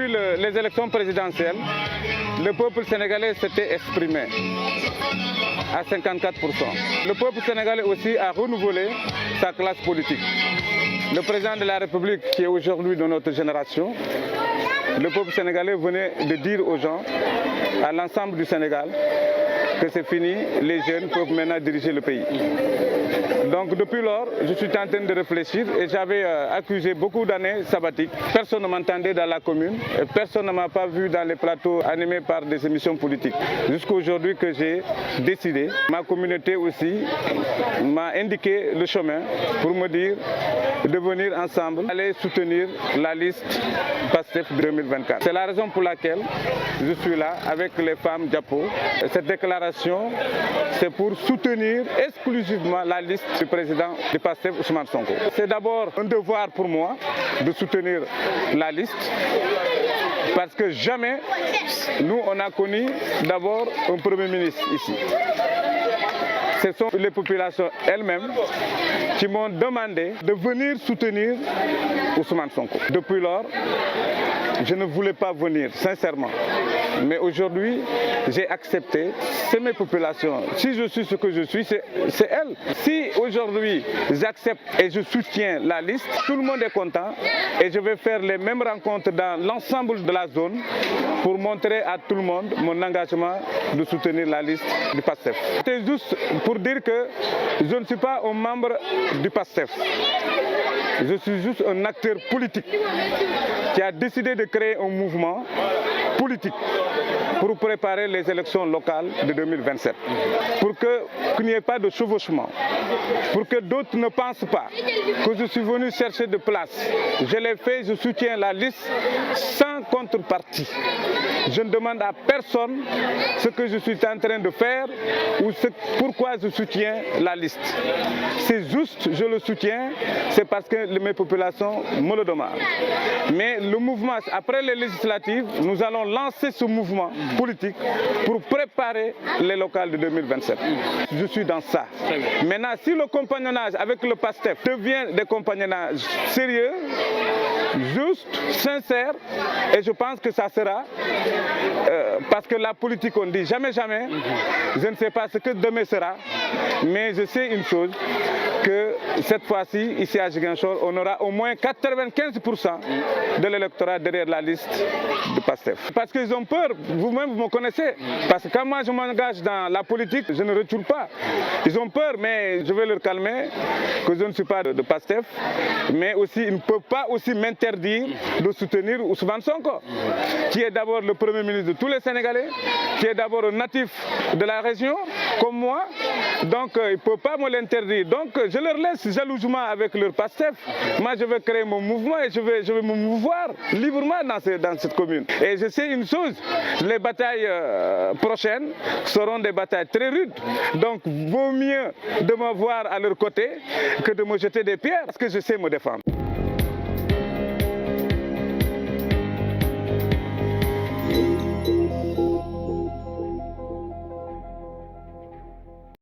les élections présidentielles, le peuple sénégalais s'était exprimé à 54%. Le peuple sénégalais aussi a renouvelé sa classe politique. Le président de la République, qui est aujourd'hui de notre génération, le peuple sénégalais venait de dire aux gens, à l'ensemble du Sénégal, que c'est fini, les jeunes peuvent maintenant diriger le pays. Donc depuis lors, je suis en train de réfléchir et j'avais accusé beaucoup d'années sabbatiques. Personne ne m'entendait dans la commune et personne ne m'a pas vu dans les plateaux animés par des émissions politiques. Jusqu'à aujourd'hui que j'ai décidé, ma communauté aussi m'a indiqué le chemin pour me dire de venir ensemble aller soutenir la liste PASTEF 2024. C'est la raison pour laquelle je suis là avec les femmes Diapo. Cette déclaration, c'est pour soutenir exclusivement la liste du président du PASTEF, Ousmane Sonko. C'est d'abord un devoir pour moi de soutenir la liste parce que jamais nous on a connu d'abord un Premier ministre ici. Ce sont les populations elles-mêmes qui m'ont demandé de venir soutenir Ousmane Sonko. Depuis lors, je ne voulais pas venir, sincèrement. Mais aujourd'hui, j'ai accepté. C'est mes populations. Si je suis ce que je suis, c'est elles. Si aujourd'hui, j'accepte et je soutiens la liste, tout le monde est content. Et je vais faire les mêmes rencontres dans l'ensemble de la zone pour montrer à tout le monde mon engagement de soutenir la liste du PASTEF. C'est juste pour dire que je ne suis pas un membre du PASTEF. Je suis juste un acteur politique qui a décidé de créer un mouvement politique pour préparer les élections locales de 2027. Pour qu'il n'y ait pas de chevauchement. Pour que d'autres ne pensent pas que je suis venu chercher de place. Je l'ai fait, je soutiens la liste sans contrepartie. Je ne demande à personne ce que je suis en train de faire ou pourquoi je soutiens la liste. C'est juste, je le soutiens, c'est parce que mes populations me le demandent. Mais le mouvement, après les législatives, nous allons lancer ce mouvement politique pour préparer les locales de 2027. Je suis dans ça. Maintenant, si le compagnonnage avec le PASTEF devient des compagnonnages sérieux, juste, sincère, et je pense que ça sera, parce que la politique on dit jamais, jamais, je ne sais pas ce que demain sera, mais je sais une chose, que cette fois-ci, ici à Ziguinchor, on aura au moins 95% de l'électorat derrière la liste de PASTEF. Parce qu'ils ont peur, vous-même vous me connaissez, parce que quand moi je m'engage dans la politique, je ne recule pas. Ils ont peur, mais je vais leur calmer, que je ne suis pas de PASTEF, mais aussi ils ne peuvent pas aussi m'interdire de soutenir Ousmane Sonko, qui est d'abord le Premier ministre de tous les Sénégalais, qui est d'abord un natif de la région, comme moi, donc ils ne peuvent pas me l'interdire. Donc je leur laisse jalousement avec leur PASTEF. Moi je vais créer mon mouvement et je vais me mouvoir librement dans cette commune. Et je sais une chose, les batailles prochaines seront des batailles très rudes. Donc vaut mieux de me voir à leur côté que de me jeter des pierres, parce que je sais me défendre.